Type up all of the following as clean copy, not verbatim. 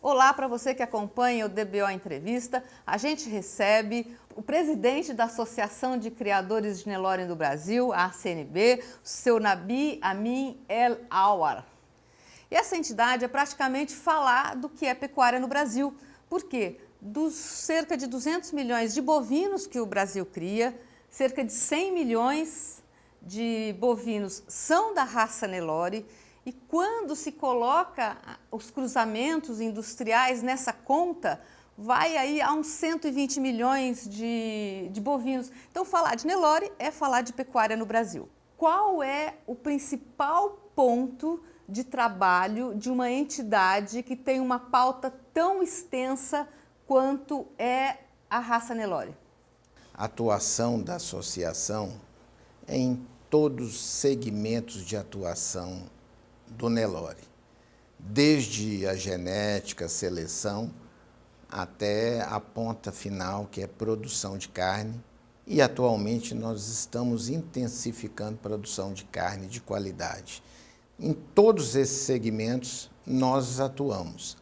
Olá para você que acompanha o DBO Entrevista. A gente recebe o presidente da Associação de Criadores de Nelore do Brasil, a ACNB, o seu Nabi Amin El Awar. E essa entidade é praticamente falar do que é pecuária no Brasil. Por quê? Dos cerca de 200 milhões de bovinos que o Brasil cria, cerca de 100 milhões de bovinos são da raça Nelore. E quando se coloca os cruzamentos industriais nessa conta, vai aí a uns 120 milhões de bovinos. Então, falar de Nelore é falar de pecuária no Brasil. Qual é o principal ponto de trabalho de uma entidade que tem uma pauta tão extensa quanto é a raça Nelore? A atuação da associação é em todos os segmentos de atuação do Nelore, desde a genética, a seleção, até a ponta final, que é produção de carne. E atualmente nós estamos intensificando a produção de carne de qualidade. Em todos esses segmentos nós atuamos.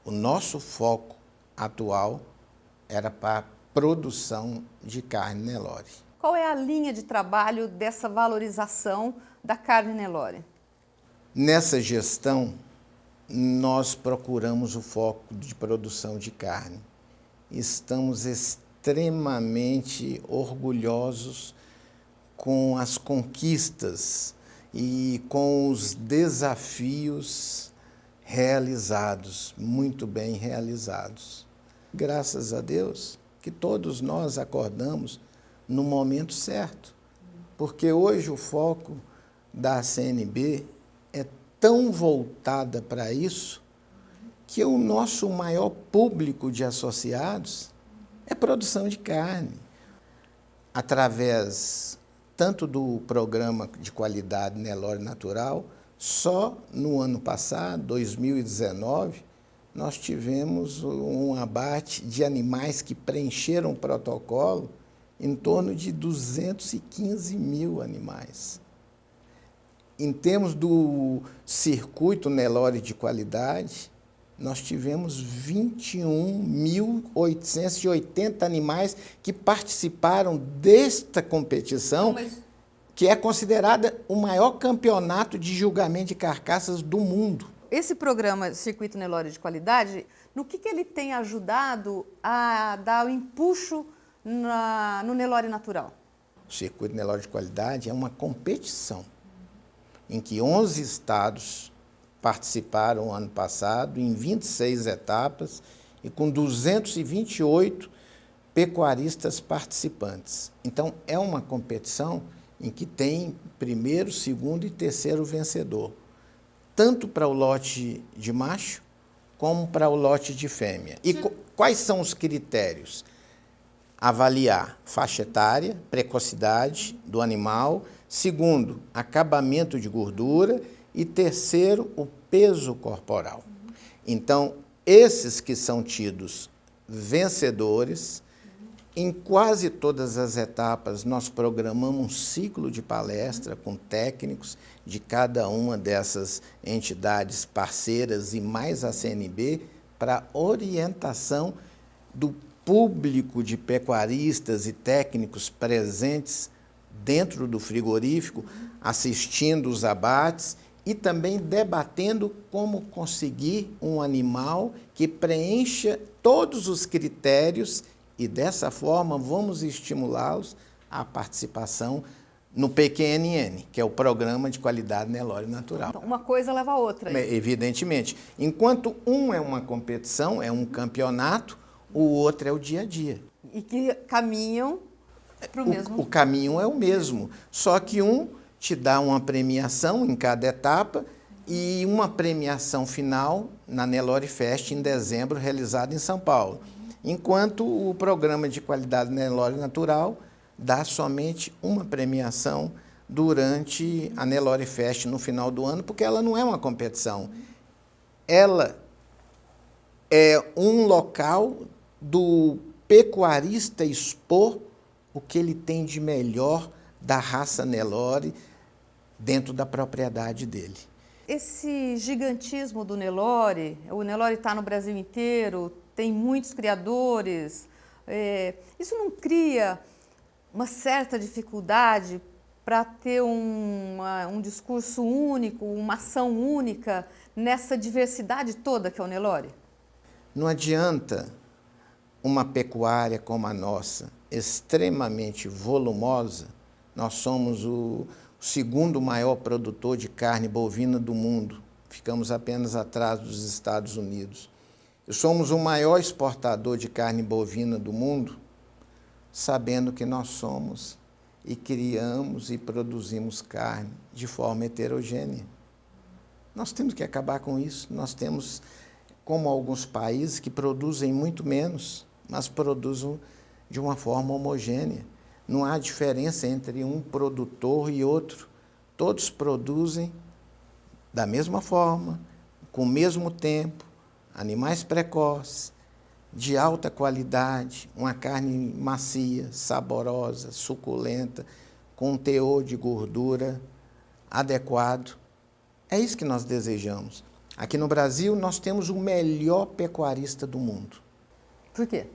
O nosso foco atual era para a produção de carne Nelore. Qual é a linha de trabalho dessa valorização da carne Nelore? Nessa gestão, nós procuramos o foco de produção de carne. Estamos extremamente orgulhosos com as conquistas e com os desafios realizados, muito bem realizados. Graças a Deus que todos nós acordamos no momento certo, porque hoje o foco da CNB é tão voltada para isso que o nosso maior público de associados é produção de carne. Através tanto do programa de qualidade Nelore Natural, só no ano passado, 2019, nós tivemos um abate de animais que preencheram o protocolo em torno de 215 mil animais. Em termos do circuito Nelore de qualidade, nós tivemos 21.880 animais que participaram desta competição, que é considerada o maior campeonato de julgamento de carcaças do mundo. Esse programa Circuito Nelore de Qualidade, no que ele tem ajudado a dar o empuxo no Nelore natural? O Circuito Nelore de Qualidade é uma competição em que 11 estados participaram ano passado, em 26 etapas, e com 228 pecuaristas participantes. Então, é uma competição em que tem primeiro, segundo e terceiro vencedor, tanto para o lote de macho, como para o lote de fêmea. E quais são os critérios? Avaliar faixa etária, precocidade do animal, segundo, acabamento de gordura e terceiro, o peso corporal. Então, esses que são tidos vencedores, em quase todas as etapas nós programamos um ciclo de palestra com técnicos de cada uma dessas entidades parceiras e mais a CNB para orientação do público de pecuaristas e técnicos presentes dentro do frigorífico, assistindo os abates e também debatendo como conseguir um animal que preencha todos os critérios e, dessa forma, vamos estimulá-los à participação no PQNN, que é o Programa de Qualidade Nelore Natural. Então, uma coisa leva a outra. Evidentemente. Enquanto um é uma competição, é um campeonato, o outro é o dia a dia. E que caminham para o mesmo... O caminho é o mesmo, só que um te dá uma premiação em cada etapa e uma premiação final na Nelore Fest em dezembro, realizada em São Paulo. Enquanto o Programa de Qualidade Nelore Natural dá somente uma premiação durante a Nelore Fest no final do ano, porque ela não é uma competição. Ela é um local do pecuarista expor o que ele tem de melhor da raça Nelore dentro da propriedade dele. esse gigantismo do Nelore, o Nelore está no Brasil inteiro, tem muitos criadores, isso não cria uma certa dificuldade para ter um discurso único, uma ação única nessa diversidade toda que é o Nelore? Não adianta uma pecuária como a nossa, extremamente volumosa. Nós somos o segundo maior produtor de carne bovina do mundo. Ficamos apenas atrás dos Estados Unidos. E somos o maior exportador de carne bovina do mundo, sabendo que nós somos e criamos e produzimos carne de forma heterogênea. Nós temos que acabar com isso. Nós temos, como alguns países, que produzem muito menos, mas produzem de uma forma homogênea. Não há diferença entre um produtor e outro. Todos produzem da mesma forma, com o mesmo tempo, animais precoces, de alta qualidade, uma carne macia, saborosa, suculenta, com um teor de gordura adequado. É isso que nós desejamos. Aqui no Brasil, nós temos o melhor pecuarista do mundo. Por quê?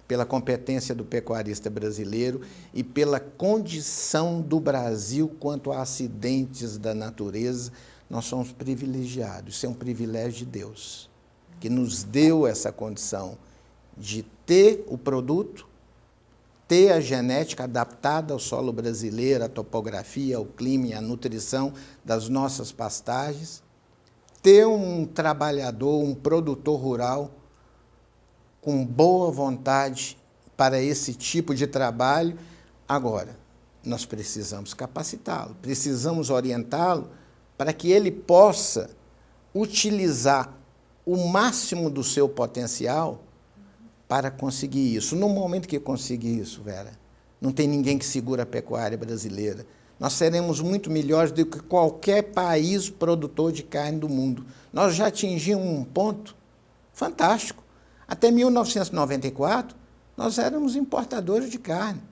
Pela competência do pecuarista brasileiro e pela condição do Brasil quanto a acidentes da natureza, nós somos privilegiados. Isso é um privilégio de Deus, que nos deu essa condição de ter o produto, ter a genética adaptada ao solo brasileiro, à topografia, ao clima e à nutrição das nossas pastagens, ter um trabalhador, um produtor rural com boa vontade para esse tipo de trabalho. Agora, nós precisamos capacitá-lo, precisamos orientá-lo para que ele possa utilizar o máximo do seu potencial para conseguir isso. No momento que conseguir isso, Vera, não tem ninguém que segura a pecuária brasileira. Nós seremos muito melhores do que qualquer país produtor de carne do mundo. Nós já atingimos um ponto fantástico. Até 1994, nós éramos importadores de carne.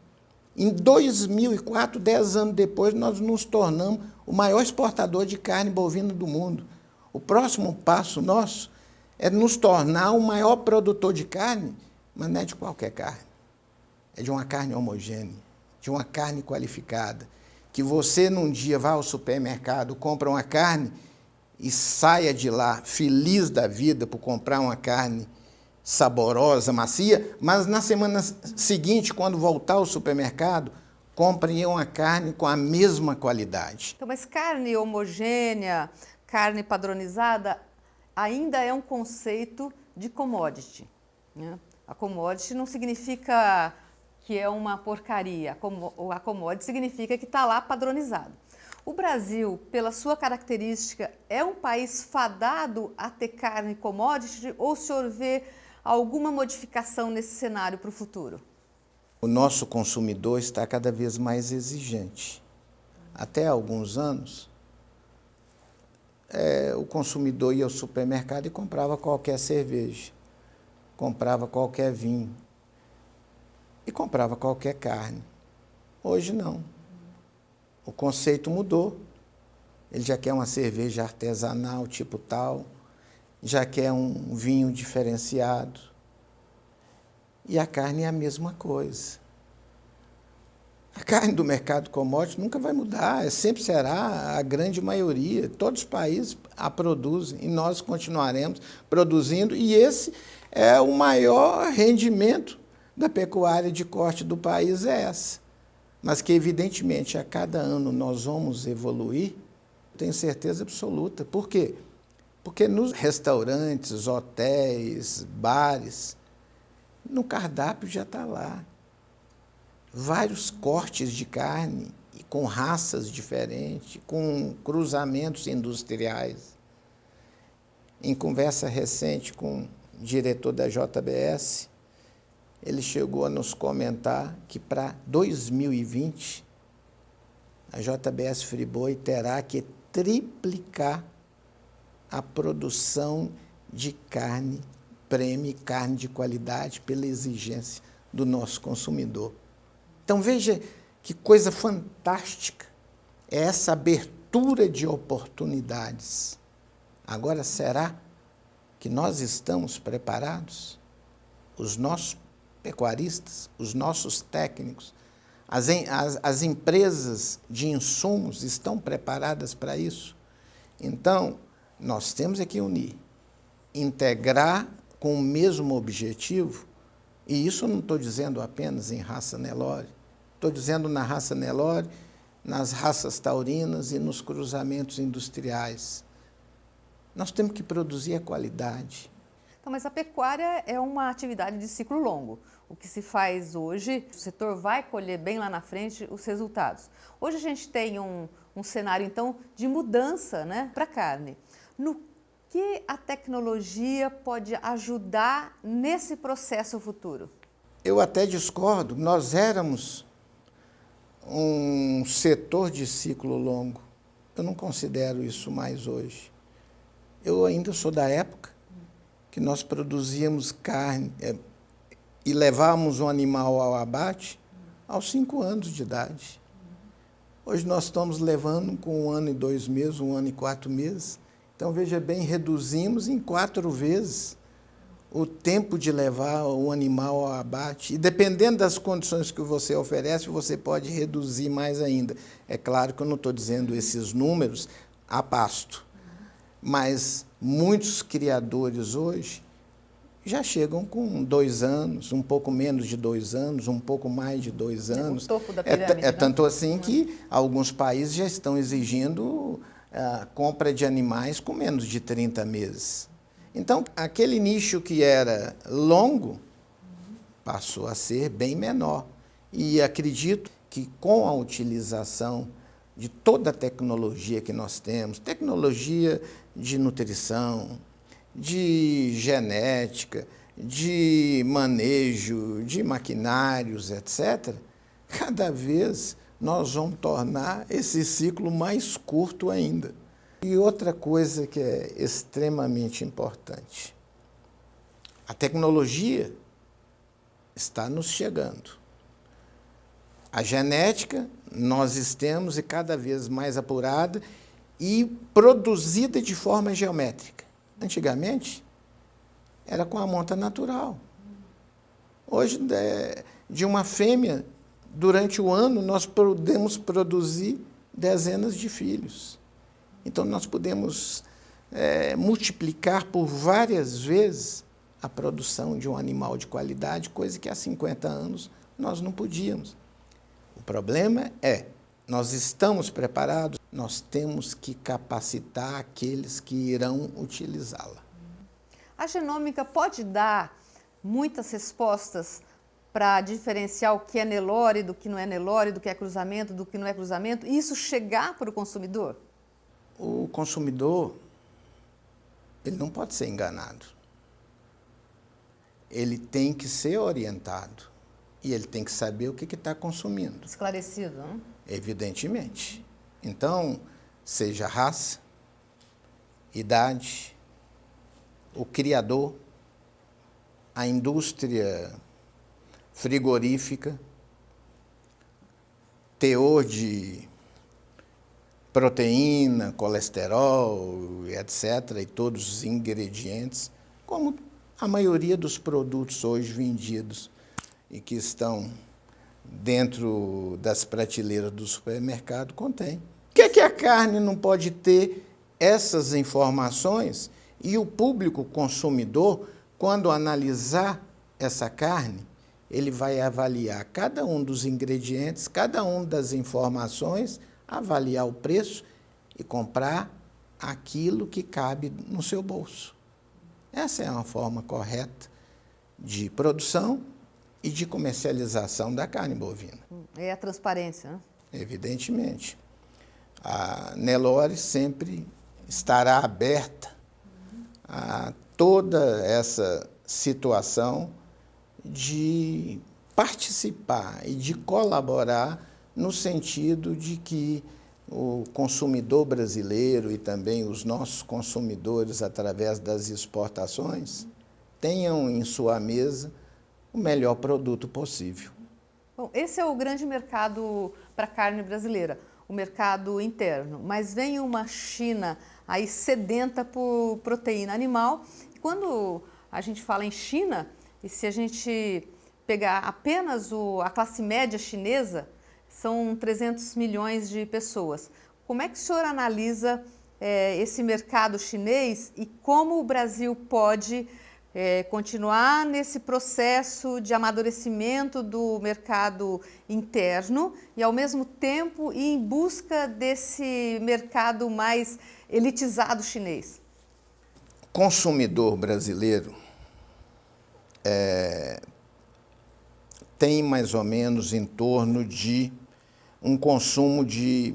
Em 2004, 10 anos depois, nós nos tornamos o maior exportador de carne bovina do mundo. O próximo passo nosso é nos tornar o maior produtor de carne, mas não é de qualquer carne. É de uma carne homogênea, de uma carne qualificada. Que você, num dia, vá ao supermercado, compra uma carne e saia de lá feliz da vida por comprar uma carne saborosa, macia, mas na semana seguinte, quando voltar ao supermercado, compre uma carne com a mesma qualidade. Então, mas carne homogênea, carne padronizada, ainda é um conceito de commodity, né? A commodity não significa que é uma porcaria, a commodity significa que está lá padronizado. O Brasil, pela sua característica, é um país fadado a ter carne commodity ou o senhor vê alguma modificação nesse cenário para o futuro? O nosso consumidor está cada vez mais exigente. Até há alguns anos, o consumidor ia ao supermercado e comprava qualquer cerveja, comprava qualquer vinho e comprava qualquer carne. Hoje não. O conceito mudou. Ele já quer uma cerveja artesanal tipo tal, já quer um vinho diferenciado. E a carne é a mesma coisa. A carne do mercado commodity nunca vai mudar, sempre será a grande maioria. Todos os países a produzem e nós continuaremos produzindo. E esse é o maior rendimento da pecuária de corte do país, é essa. Mas que, evidentemente, a cada ano nós vamos evoluir, tenho certeza absoluta. Por quê? Porque nos restaurantes, hotéis, bares, no cardápio já está lá. Vários cortes de carne, com raças diferentes, com cruzamentos industriais. Em conversa recente com o diretor da JBS, ele chegou a nos comentar que para 2020, a JBS Friboi terá que triplicar a produção de carne premium, carne de qualidade, pela exigência do nosso consumidor. Então veja que coisa fantástica é essa abertura fartura de oportunidades. Agora, será que nós estamos preparados? Os nossos pecuaristas, os nossos técnicos, as empresas de insumos estão preparadas para isso? Então, nós temos que unir, integrar com o mesmo objetivo, e isso eu não estou dizendo apenas em raça Nelore, estou dizendo na raça Nelore, nas raças taurinas e nos cruzamentos industriais. Nós temos que produzir a qualidade. Então, mas a pecuária é uma atividade de ciclo longo. O que se faz hoje, o setor vai colher bem lá na frente os resultados. Hoje a gente tem um cenário, então, de mudança, né, para a carne. No que a tecnologia pode ajudar nesse processo futuro? Eu até discordo. Nós éramos um setor de ciclo longo. Eu não considero isso mais hoje. Eu ainda sou da época que nós produzíamos carne e levávamos um animal ao abate aos 5 anos de idade. Hoje nós estamos levando com 1 ano e 2 meses, 1 ano e 4 meses. Então, veja bem, reduzimos em 4 vezes o tempo de levar o animal ao abate. E dependendo das condições que você oferece, você pode reduzir mais ainda. É claro que eu não estou dizendo esses números a pasto, mas muitos criadores hoje já chegam com 2 anos, um pouco menos de 2 anos, um pouco mais de 2 anos. O topo da pirâmide, é tanto assim que alguns países já estão exigindo a compra de animais com menos de 30 meses. Então, aquele nicho que era longo passou a ser bem menor. E acredito que com a utilização de toda a tecnologia que nós temos, tecnologia de nutrição, de genética, de manejo, de maquinários, etc., cada vez nós vamos tornar esse ciclo mais curto ainda. E outra coisa que é extremamente importante, a tecnologia está nos chegando. A genética nós temos e cada vez mais apurada e produzida de forma geométrica. Antigamente, era com a monta natural. Hoje, de uma fêmea, durante o ano, nós podemos produzir dezenas de filhos. Então, nós podemos multiplicar por várias vezes a produção de um animal de qualidade, coisa que há 50 anos nós não podíamos. O problema é, nós estamos preparados, nós temos que capacitar aqueles que irão utilizá-la. A genômica pode dar muitas respostas para diferenciar o que é Nelore do que não é Nelore, do que é cruzamento, do que não é cruzamento, e isso chegar para o consumidor? O consumidor, ele não pode ser enganado. Ele tem que ser orientado e ele tem que saber o que está consumindo. Esclarecido, não? Evidentemente. Então, seja raça, idade, o criador, a indústria frigorífica, teor de proteína, colesterol, etc., e todos os ingredientes, como a maioria dos produtos hoje vendidos e que estão dentro das prateleiras do supermercado contém. Por que a carne não pode ter essas informações e o público consumidor, quando analisar essa carne, ele vai avaliar cada um dos ingredientes, cada uma das informações, avaliar o preço e comprar aquilo que cabe no seu bolso. Essa é uma forma correta de produção e de comercialização da carne bovina. É a transparência, né? Evidentemente. A Nelore sempre estará aberta a toda essa situação de participar e de colaborar no sentido de que o consumidor brasileiro e também os nossos consumidores, através das exportações, tenham em sua mesa o melhor produto possível. Bom, esse é o grande mercado para a carne brasileira. o mercado interno, mas vem uma China aí sedenta por proteína animal. E quando a gente fala em China, e se a gente pegar apenas a classe média chinesa, são 300 milhões de pessoas. Como é que o senhor analisa esse mercado chinês e como o Brasil pode continuar nesse processo de amadurecimento do mercado interno e, ao mesmo tempo, ir em busca desse mercado mais elitizado chinês? O consumidor brasileiro tem mais ou menos em torno de um consumo de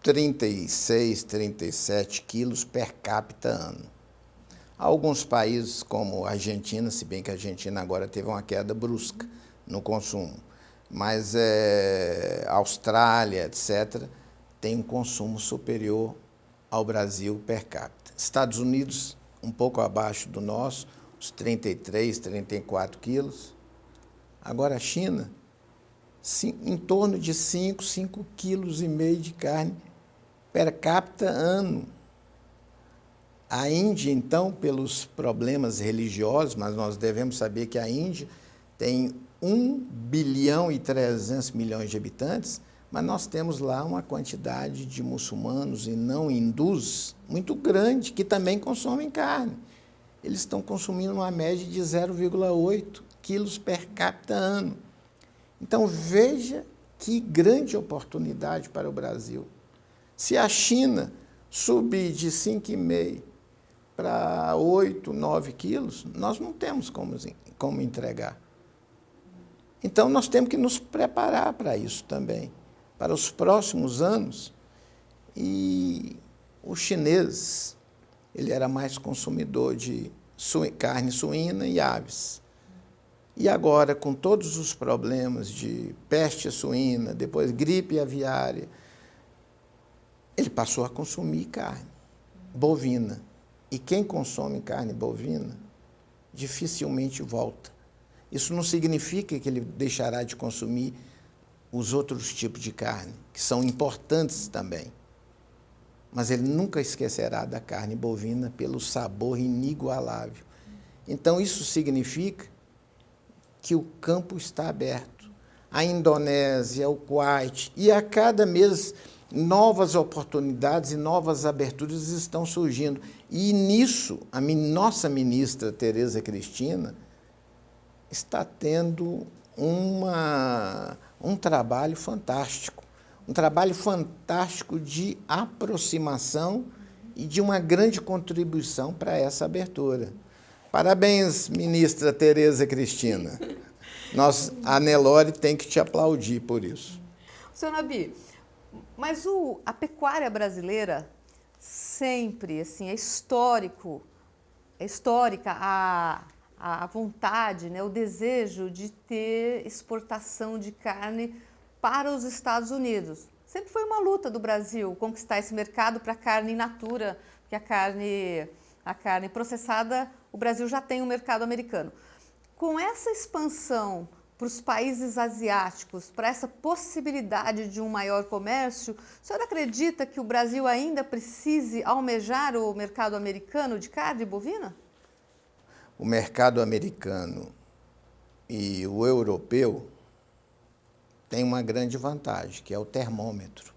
36, 37 quilos per capita ano. Alguns países, como a Argentina, se bem que a Argentina agora teve uma queda brusca no consumo, mas Austrália, etc., tem um consumo superior ao Brasil per capita. Estados Unidos, um pouco abaixo do nosso, uns 33, 34 quilos. Agora a China, em torno de 5,5 quilos e meio de carne per capita ano. A Índia, então, pelos problemas religiosos, mas nós devemos saber que a Índia tem 1 bilhão e 300 milhões de habitantes, mas nós temos lá uma quantidade de muçulmanos e não hindus muito grande, que também consomem carne. Eles estão consumindo uma média de 0,8 quilos per capita ano. Então, veja que grande oportunidade para o Brasil. Se a China subir de 5,5 para 8, 9 quilos, nós não temos como entregar. Então, nós temos que nos preparar para isso também, para os próximos anos. E o chinês, ele era mais consumidor de carne suína e aves. E agora, com todos os problemas de peste suína, depois gripe aviária, ele passou a consumir carne bovina. E quem consome carne bovina dificilmente volta. Isso não significa que ele deixará de consumir os outros tipos de carne, que são importantes também. Mas ele nunca esquecerá da carne bovina pelo sabor inigualável. Então, isso significa que o campo está aberto. A Indonésia, o Kuwait, e a cada mês novas oportunidades e novas aberturas estão surgindo. E nisso, a nossa ministra Tereza Cristina está tendo um trabalho fantástico. Um trabalho fantástico de aproximação e de uma grande contribuição para essa abertura. Parabéns, ministra Tereza Cristina. A Nelore tem que te aplaudir por isso. Seu Nabi, mas a pecuária brasileira sempre, assim, é histórica a vontade, né, o desejo de ter exportação de carne para os Estados Unidos. Sempre foi uma luta do Brasil conquistar esse mercado para a carne in natura, porque a carne processada, o Brasil já tem um mercado americano. Com essa expansão para os países asiáticos, para essa possibilidade de um maior comércio, o senhor acredita que o Brasil ainda precise almejar o mercado americano de carne bovina? O mercado americano e o europeu têm uma grande vantagem, que é o termômetro.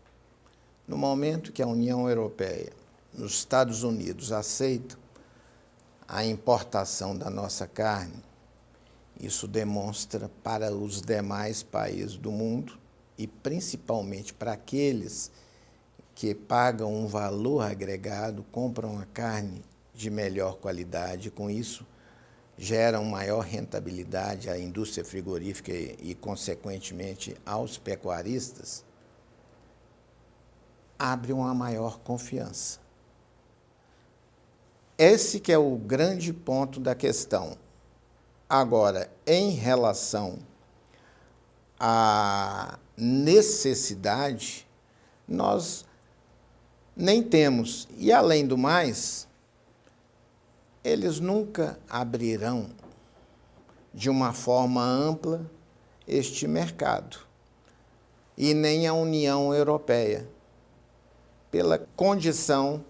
No momento que a União Europeia, nos Estados Unidos, aceitam a importação da nossa carne, isso demonstra para os demais países do mundo e principalmente para aqueles que pagam um valor agregado, compram a carne de melhor qualidade, com isso geram maior rentabilidade à indústria frigorífica e consequentemente, aos pecuaristas, abre uma maior confiança. Esse que é o grande ponto da questão. Agora, em relação à necessidade, nós nem temos. E, além do mais, eles nunca abrirão de uma forma ampla este mercado. e nem a União Europeia, pela condição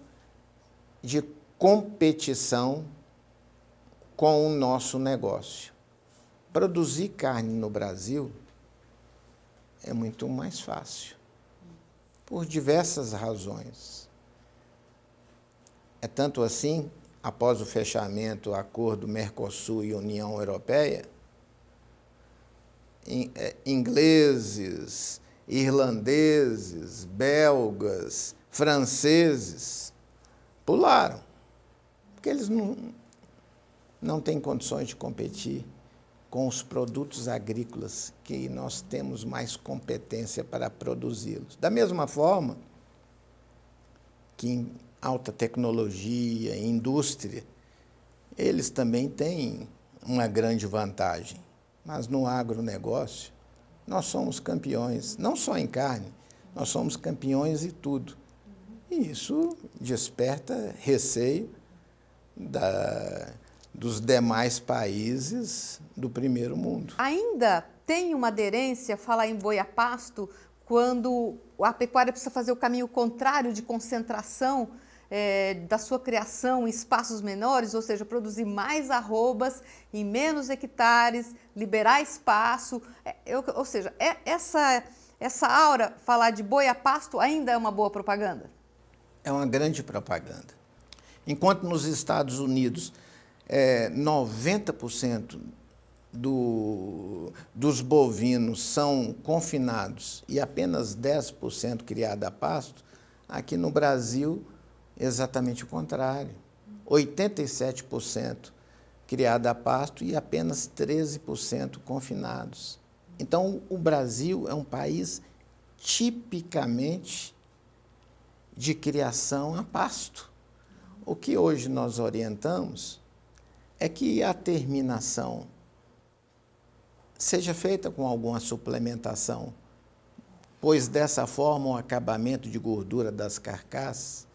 de competição com o nosso negócio. Produzir carne no Brasil é muito mais fácil, por diversas razões. É tanto assim, após o fechamento do acordo Mercosul e União Europeia, ingleses, irlandeses, belgas, franceses pularam, porque eles não têm condições de competir com os produtos agrícolas que nós temos mais competência para produzi-los. Da mesma forma que em alta tecnologia, indústria, eles também têm uma grande vantagem. Mas no agronegócio, nós somos campeões, não só em carne, nós somos campeões em tudo. E isso desperta receio dos demais países do primeiro mundo. Ainda tem uma aderência falar em boi a pasto quando a pecuária precisa fazer o caminho contrário de concentração da sua criação em espaços menores, ou seja, produzir mais arrobas em menos hectares, liberar espaço, ou seja, essa aura, falar de boi a pasto ainda é uma boa propaganda? É uma grande propaganda. Enquanto nos Estados Unidos 90% dos bovinos são confinados e apenas 10% criado a pasto, aqui no Brasil exatamente o contrário. 87% criado a pasto e apenas 13% confinados. Então, o Brasil é um país tipicamente de criação a pasto. O que hoje nós orientamos é que a terminação seja feita com alguma suplementação, pois dessa forma o acabamento de gordura das carcaças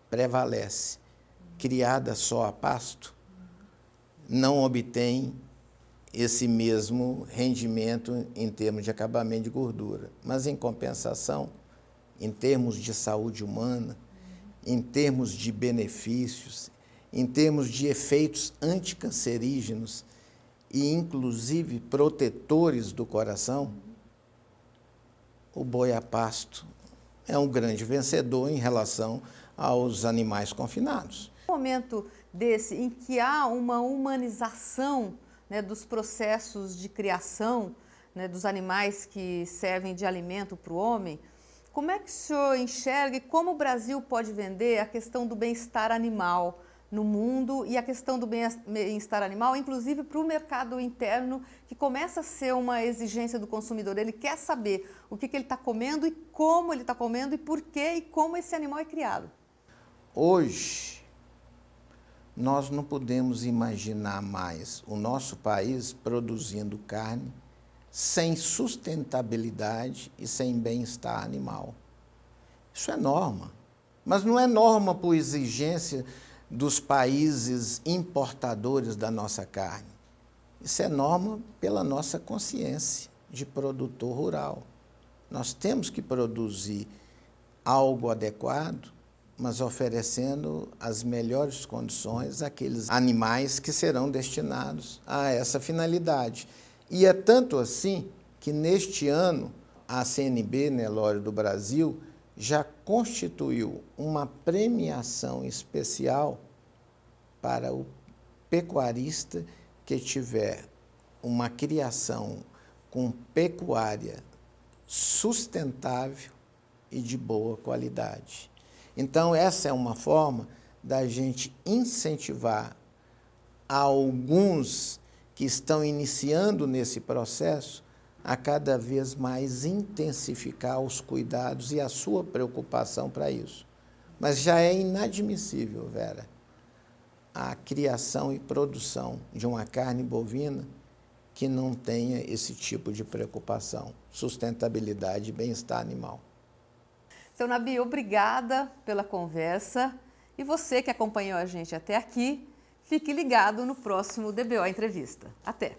prevalece. Criada só a pasto, não obtém esse mesmo rendimento em termos de acabamento de gordura. Mas, em compensação, em termos de saúde humana, em termos de benefícios, em termos de efeitos anticancerígenos e, inclusive, protetores do coração, o boi a pasto é um grande vencedor em relação aos animais confinados. No momento desse em que há uma humanização, né, dos processos de criação, né, dos animais que servem de alimento para o homem, como é que o senhor enxerga e como o Brasil pode vender a questão do bem-estar animal no mundo e a questão do bem-estar animal, inclusive para o mercado interno, que começa a ser uma exigência do consumidor? Ele quer saber o que ele está comendo e como ele está comendo e por quê e como esse animal é criado. Hoje, nós não podemos imaginar mais o nosso país produzindo carne sem sustentabilidade e sem bem-estar animal. Isso é norma, mas não é norma por exigência dos países importadores da nossa carne. Isso é norma pela nossa consciência de produtor rural. Nós temos que produzir algo adequado, mas oferecendo as melhores condições àqueles animais que serão destinados a essa finalidade. E é tanto assim que, neste ano, a CNB Nelore do Brasil já constituiu uma premiação especial para o pecuarista que tiver uma criação com pecuária sustentável e de boa qualidade. Então, essa é uma forma da gente incentivar alguns que estão iniciando nesse processo a cada vez mais intensificar os cuidados e a sua preocupação para isso. Mas já é inadmissível, Vera, a criação e produção de uma carne bovina que não tenha esse tipo de preocupação, sustentabilidade e bem-estar animal. Seu Nabi, obrigada pela conversa. E você que acompanhou a gente até aqui, fique ligado no próximo DBO Entrevista. Até!